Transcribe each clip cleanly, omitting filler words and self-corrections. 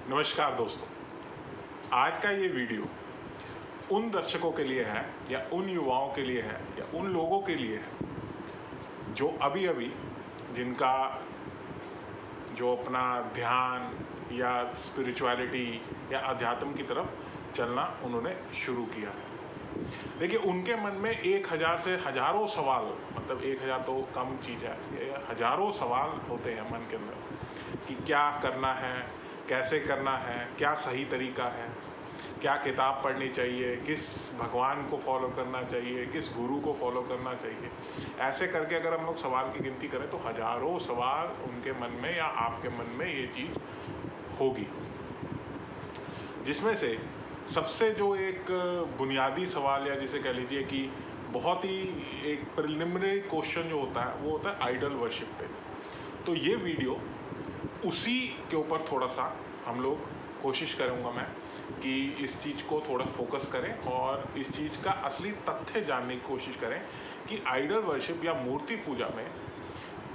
नमस्कार दोस्तों, आज का ये वीडियो उन दर्शकों के लिए है या उन युवाओं के लिए है या उन लोगों के लिए है जो अभी अभी जिनका जो अपना ध्यान या स्पिरिचुअलिटी या अध्यात्म की तरफ चलना उन्होंने शुरू किया है। देखिए, उनके मन में 1000 से हज़ारों सवाल, मतलब 1000 तो कम चीज़ है, ये हज़ारों सवाल होते हैं मन के अंदर कि क्या करना है, कैसे करना है, क्या सही तरीका है, क्या किताब पढ़नी चाहिए, किस भगवान को फॉलो करना चाहिए, किस गुरु को फॉलो करना चाहिए। ऐसे करके अगर हम लोग सवाल की गिनती करें तो हज़ारों सवाल उनके मन में या आपके मन में ये चीज़ होगी, जिसमें से सबसे जो एक बुनियादी सवाल या जिसे कह लीजिए कि बहुत ही एक प्रिलिमिनरी क्वेश्चन जो होता है वो होता है आइडल वर्शिप पे। तो ये वीडियो उसी के ऊपर थोड़ा सा हम लोग कोशिश करूँगा मैं कि इस चीज़ को थोड़ा फोकस करें और इस चीज़ का असली तथ्य जानने की कोशिश करें कि आइडल वर्शिप या मूर्ति पूजा में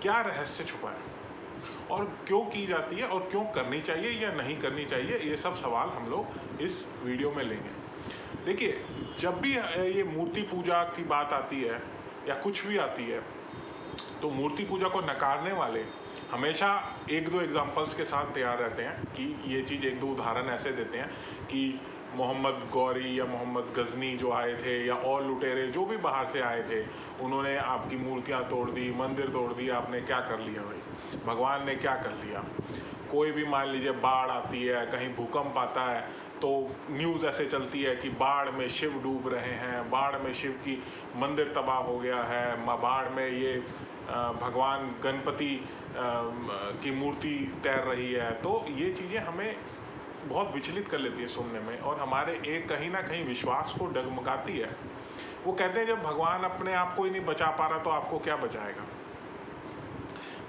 क्या रहस्य छुपा है और क्यों की जाती है और क्यों करनी चाहिए या नहीं करनी चाहिए। ये सब सवाल हम लोग इस वीडियो में लेंगे। देखिए, जब भी ये मूर्ति पूजा की बात आती है या कुछ भी आती है तो मूर्ति पूजा को नकारने वाले हमेशा एक दो एग्जांपल्स के साथ तैयार रहते हैं कि ये चीज़ एक दो उदाहरण ऐसे देते हैं कि मोहम्मद गौरी या मोहम्मद गजनी जो आए थे या और लुटेरे जो भी बाहर से आए थे, उन्होंने आपकी मूर्तियाँ तोड़ दी, मंदिर तोड़ दी, आपने क्या कर लिया भाई, भगवान ने क्या कर लिया। कोई भी मान लीजिए बाढ़ आती है, कहीं भूकंप आता है तो न्यूज़ ऐसे चलती है कि बाढ़ में शिव डूब रहे हैं, बाढ़ में शिव की मंदिर तबाह हो गया है, बाढ़ में ये भगवान गणपति की मूर्ति तैर रही है। तो ये चीज़ें हमें बहुत विचलित कर लेती है सुनने में और हमारे एक कहीं ना कहीं विश्वास को डगमगाती है। वो कहते हैं जब भगवान अपने आप को ही नहीं बचा पा रहा तो आपको क्या बचाएगा।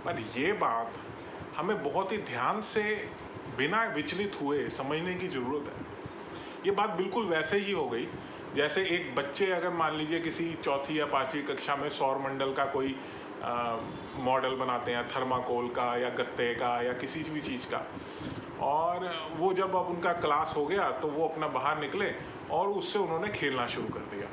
पर ये बात हमें बहुत ही ध्यान से बिना विचलित हुए समझने की ज़रूरत है। ये बात बिल्कुल वैसे ही हो गई जैसे एक बच्चे अगर मान लीजिए किसी चौथी या पाँचवीं कक्षा में सौर मंडल का कोई मॉडल बनाते हैं, थर्माकोल का या गत्ते का या किसी भी चीज़ का, और वो जब अब उनका क्लास हो गया तो वो अपना बाहर निकले और उससे उन्होंने खेलना शुरू कर दिया।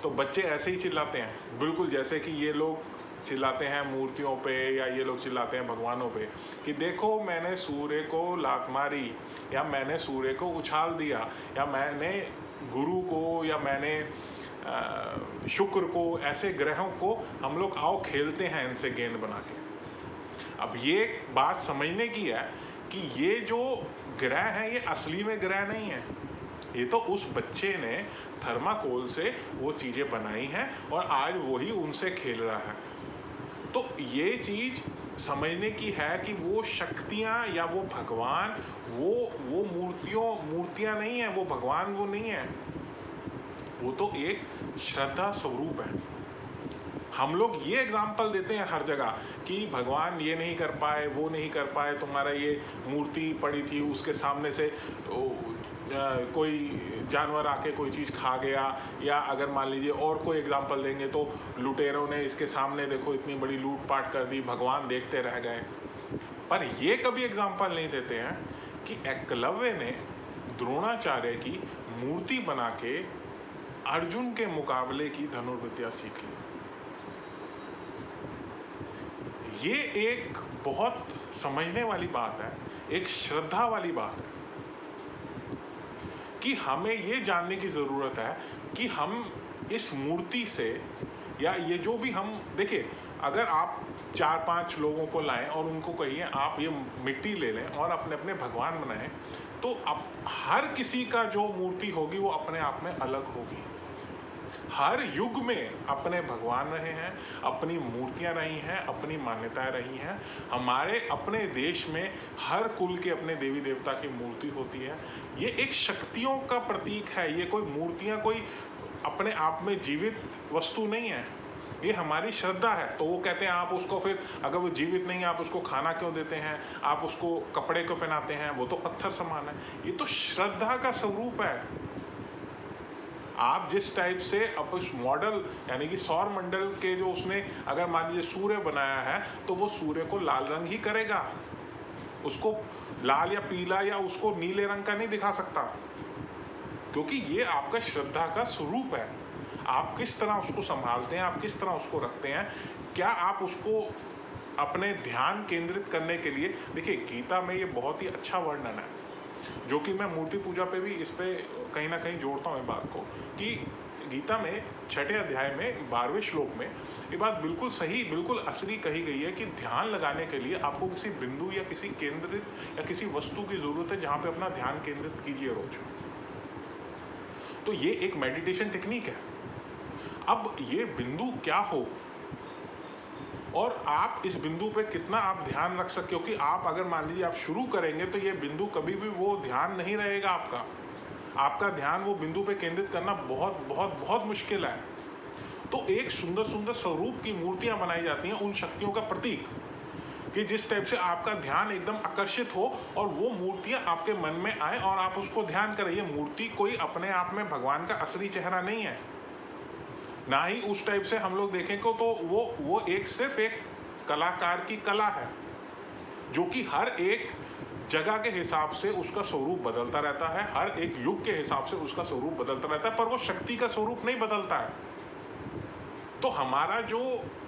तो बच्चे ऐसे ही चिल्लाते हैं, बिल्कुल जैसे कि ये लोग चिल्लाते हैं मूर्तियों पे या ये लोग चिल्लाते हैं भगवानों पे कि देखो मैंने सूर्य को लात मारी या मैंने सूर्य को उछाल दिया या मैंने गुरु को या मैंने शुक्र को, ऐसे ग्रहों को हम लोग आओ खेलते हैं इनसे गेंद बना के। अब ये बात समझने की है कि ये जो ग्रह हैं ये असली में ग्रह नहीं है, ये तो उस बच्चे ने थर्माकोल से वो चीज़ें बनाई हैं और आज वही उनसे खेल रहा है। तो ये चीज़ समझने की है कि वो शक्तियाँ या वो भगवान वो मूर्तियाँ नहीं हैं, वो भगवान वो नहीं है, वो तो एक श्रद्धा स्वरूप है। हम लोग ये एग्जाम्पल देते हैं हर जगह कि भगवान ये नहीं कर पाए, वो नहीं कर पाए, तुम्हारा ये मूर्ति पड़ी थी उसके सामने से कोई जानवर आके कोई चीज़ खा गया, या अगर मान लीजिए और कोई एग्जाम्पल देंगे तो लुटेरों ने इसके सामने देखो इतनी बड़ी लूटपाट कर दी, भगवान देखते रह गए। पर ये कभी एग्जाम्पल नहीं देते हैं कि एकलव्य ने द्रोणाचार्य की मूर्ति बना के अर्जुन के मुकाबले की धनुर्विद्या सीख ली। ये एक बहुत समझने वाली बात है, एक श्रद्धा वाली बात है कि हमें ये जानने की ज़रूरत है कि हम इस मूर्ति से या ये जो भी हम देखिए, अगर आप 4-5 लोगों को लाएं और उनको कहिए आप ये मिट्टी ले लें और अपने अपने भगवान बनाएं, तो अब हर किसी का जो मूर्ति होगी वो अपने आप में अलग होगी। हर युग में अपने भगवान रहे हैं, अपनी मूर्तियां रही हैं, अपनी मान्यताएं रही हैं। हमारे अपने देश में हर कुल के अपने देवी देवता की मूर्ति होती है। ये एक शक्तियों का प्रतीक है। ये कोई मूर्तियां कोई अपने आप में जीवित वस्तु नहीं है, ये हमारी श्रद्धा है। तो वो कहते हैं आप उसको फिर अगर वो जीवित नहीं है आप उसको खाना क्यों देते हैं, आप उसको कपड़े क्यों पहनाते हैं, वो तो पत्थर समान है। ये तो श्रद्धा का स्वरूप है। आप जिस टाइप से अब उस मॉडल यानी कि सौर मंडल के जो उसने अगर मान लीजिए सूर्य बनाया है तो वो सूर्य को लाल रंग ही करेगा। उसको लाल या पीला या उसको नीले रंग का नहीं दिखा सकता, क्योंकि ये आपका श्रद्धा का स्वरूप है। आप किस तरह उसको संभालते हैं, आप किस तरह उसको रखते हैं, क्या आप उसको अपने ध्यान केंद्रित करने के लिए, देखिए गीता में ये बहुत ही अच्छा वर्णन है, जो कि मैं मूर्ति पूजा पे भी इस पे कहीं ना कहीं जोड़ता हूँ बात को, कि गीता में 6ठे अध्याय में 12वें श्लोक में ये बात बिल्कुल सही, बिल्कुल असली कही गई है कि ध्यान लगाने के लिए आपको किसी बिंदु या किसी केंद्रित या किसी वस्तु की जरूरत है जहाँ पे अपना ध्यान केंद्रित कीजिए रोज। तो ये एक मेडिटेशन टेक्निक है। अब ये बिंदु क्या हो और आप इस बिंदु पे कितना आप ध्यान रख सकते, क्योंकि आप अगर मान लीजिए आप शुरू करेंगे तो ये बिंदु कभी भी वो ध्यान नहीं रहेगा आपका ध्यान वो बिंदु पे केंद्रित करना बहुत बहुत बहुत मुश्किल है। तो एक सुंदर सुंदर स्वरूप की मूर्तियां बनाई जाती हैं उन शक्तियों का प्रतीक, कि जिस टाइप से आपका ध्यान एकदम आकर्षित हो और वो मूर्तियां आपके मन में आए और आप उसको ध्यान करें। ये मूर्ति कोई अपने आप में भगवान का असली चेहरा नहीं है, ना ही उस टाइप से हम लोग देखें को तो वो एक सिर्फ एक कलाकार की कला है, जो कि हर एक जगह के हिसाब से उसका स्वरूप बदलता रहता है, हर एक युग के हिसाब से उसका स्वरूप बदलता रहता है, पर वो शक्ति का स्वरूप नहीं बदलता है। तो हमारा जो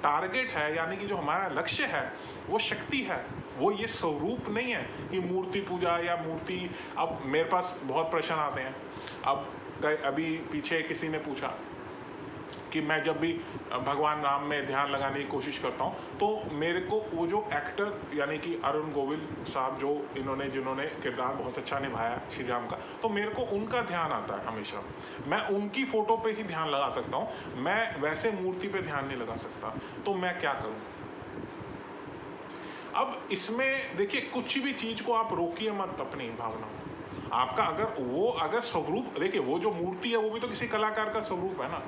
टारगेट है, यानी कि जो हमारा लक्ष्य है, वो शक्ति है, वो ये स्वरूप नहीं है कि मूर्ति पूजा या मूर्ति। अब मेरे पास बहुत प्रश्न आते हैं। अब अभी पीछे किसी ने पूछा कि मैं जब भी भगवान राम में ध्यान लगाने की कोशिश करता हूँ तो मेरे को वो जो एक्टर यानी कि अरुण गोविल साहब जो जिन्होंने किरदार बहुत अच्छा निभाया श्री राम का, तो मेरे को उनका ध्यान आता है हमेशा। मैं उनकी फ़ोटो पे ही ध्यान लगा सकता हूँ, मैं वैसे मूर्ति पे ध्यान नहीं लगा सकता। तो मैं क्या करूँ? अब इसमें देखिए, कुछ भी चीज़ को आप रोकिए मत अपनी भावनाओं। आपका अगर स्वरूप, देखिए वो जो मूर्ति है वो भी तो किसी कलाकार का स्वरूप है ना।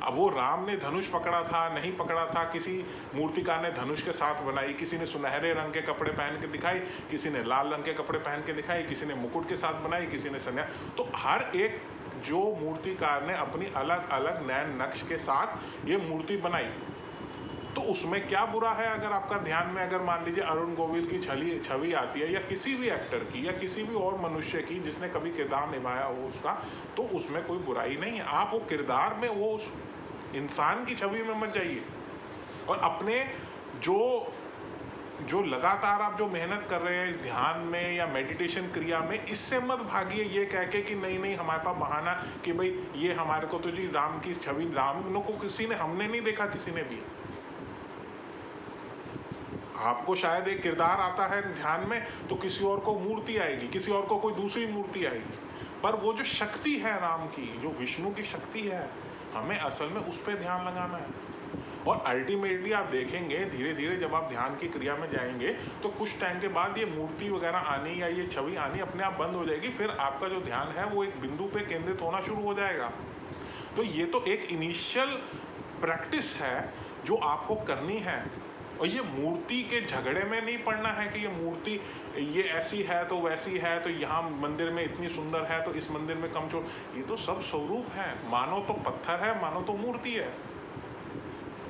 अब वो राम ने धनुष पकड़ा था नहीं पकड़ा था, किसी मूर्तिकार ने धनुष के साथ बनाई, किसी ने सुनहरे रंग के कपड़े पहन के दिखाई, किसी ने लाल रंग के कपड़े पहन के दिखाई, किसी ने मुकुट के साथ बनाई, किसी ने सन्या। तो हर एक जो मूर्तिकार ने अपनी अलग अलग नए नक्श के साथ ये मूर्ति बनाई, तो उसमें क्या बुरा है अगर आपका ध्यान में अगर मान लीजिए अरुण गोविल की छवि आती है, या किसी भी एक्टर की या किसी भी और मनुष्य की जिसने कभी किरदार निभाया हो उसका, तो उसमें कोई बुराई नहीं है। आप वो किरदार में, वो उस इंसान की छवि में मत जाइए, और अपने जो लगातार आप जो मेहनत कर रहे हैं इस ध्यान में या मेडिटेशन क्रिया में, इससे मत भागिए ये कह के कि नहीं हमारे पास बहाना कि भाई ये हमारे को तो जी राम की छवि, राम को हमने नहीं देखा किसी ने भी। आपको शायद एक किरदार आता है ध्यान में तो किसी और को मूर्ति आएगी, किसी और को कोई दूसरी मूर्ति आएगी, पर वो जो शक्ति है राम की, जो विष्णु की शक्ति है, हमें असल में उस पर ध्यान लगाना है। और अल्टीमेटली आप देखेंगे धीरे धीरे जब आप ध्यान की क्रिया में जाएंगे तो कुछ टाइम के बाद ये मूर्ति वगैरह आनी या ये छवि आनी अपने आप बंद हो जाएगी। फिर आपका जो ध्यान है वो एक बिंदु पे केंद्रित होना शुरू हो जाएगा। तो ये तो एक इनिशियल प्रैक्टिस है जो आपको करनी है, और ये मूर्ति के झगड़े में नहीं पड़ना है कि ये मूर्ति ये ऐसी है तो वैसी है, तो यहाँ मंदिर में इतनी सुंदर है तो इस मंदिर में कम छोड़। ये तो सब स्वरूप है, मानो तो पत्थर है, मानो तो मूर्ति है।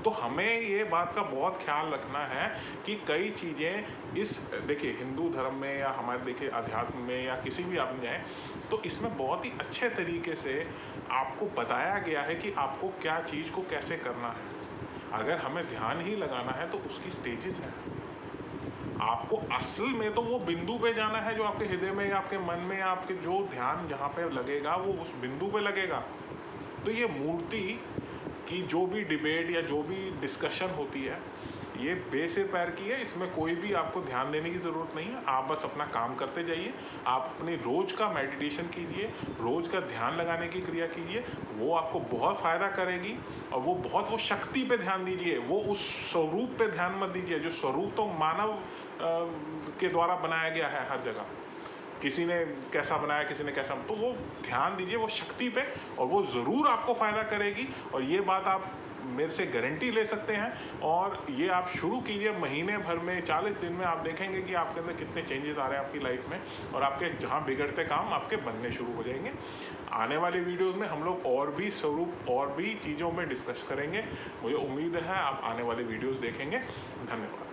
तो हमें ये बात का बहुत ख्याल रखना है कि कई चीज़ें इस, देखिए हिंदू धर्म में या हमारे देखिए अध्यात्म में या किसी भी आप में जाएँ तो इसमें बहुत ही अच्छे तरीके से आपको बताया गया है कि आपको क्या चीज़ को कैसे करना है। अगर हमें ध्यान ही लगाना है तो उसकी स्टेजेस हैं। आपको असल में तो वो बिंदु पे जाना है जो आपके हृदय में या आपके मन में या आपके जो ध्यान जहाँ पे लगेगा वो उस बिंदु पे लगेगा। तो ये मूर्ति की जो भी डिबेट या जो भी डिस्कशन होती है ये बेसिर पैर की है, इसमें कोई भी आपको ध्यान देने की ज़रूरत नहीं है। आप बस अपना काम करते जाइए, आप अपनी रोज़ का मेडिटेशन कीजिए, रोज़ का ध्यान लगाने की क्रिया कीजिए, वो आपको बहुत फ़ायदा करेगी। और वो शक्ति पे ध्यान दीजिए, वो उस स्वरूप पे ध्यान मत दीजिए। जो स्वरूप तो मानव के द्वारा बनाया गया है हर जगह, किसी ने कैसा बनाया किसी ने कैसा, तो वो ध्यान दीजिए वो शक्ति पे, और वो ज़रूर आपको फ़ायदा करेगी। और ये बात आप मेरे से गारंटी ले सकते हैं। और ये आप शुरू कीजिए, महीने भर में 40 दिन में आप देखेंगे कि आपके अंदर कितने चेंजेस आ रहे हैं आपकी लाइफ में, और आपके जहाँ बिगड़ते काम आपके बनने शुरू हो जाएंगे। आने वाले वीडियोस में हम लोग और भी स्वरूप और भी चीज़ों में डिस्कस करेंगे। मुझे उम्मीद है आप आने वाले वीडियोस देखेंगे। धन्यवाद।